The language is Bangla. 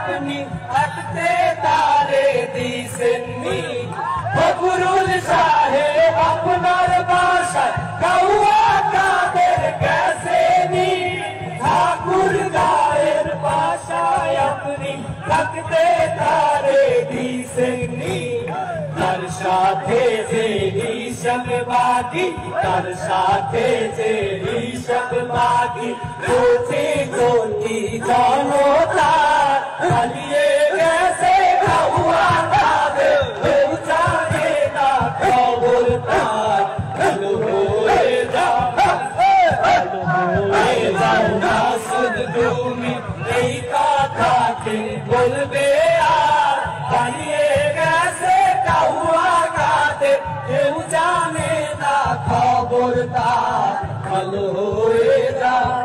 আপনি থাকতে তারে দিছেননি ফখরুল সাহেব আপনার বাসায় কাউয়া কাদের গেছেনি ঠাকুর গায়ের বাসায় আপনি থাকতে তারে দিছেননি তার সাথে যে হিসাব বাকি তার সাথে যে হিসাব বাকি কোটি কোটি জনতা পালিয়ে গেছে কাউয়া কাদের কেউ জানে না খবর তার ভালো হয়ে যাও না শুধু তুমি এই কথাকে বলবে আর পালিয়ে গেছে কাউয়া কাদের কেউ জানে না খবর তার ভালো হয়ে যাও।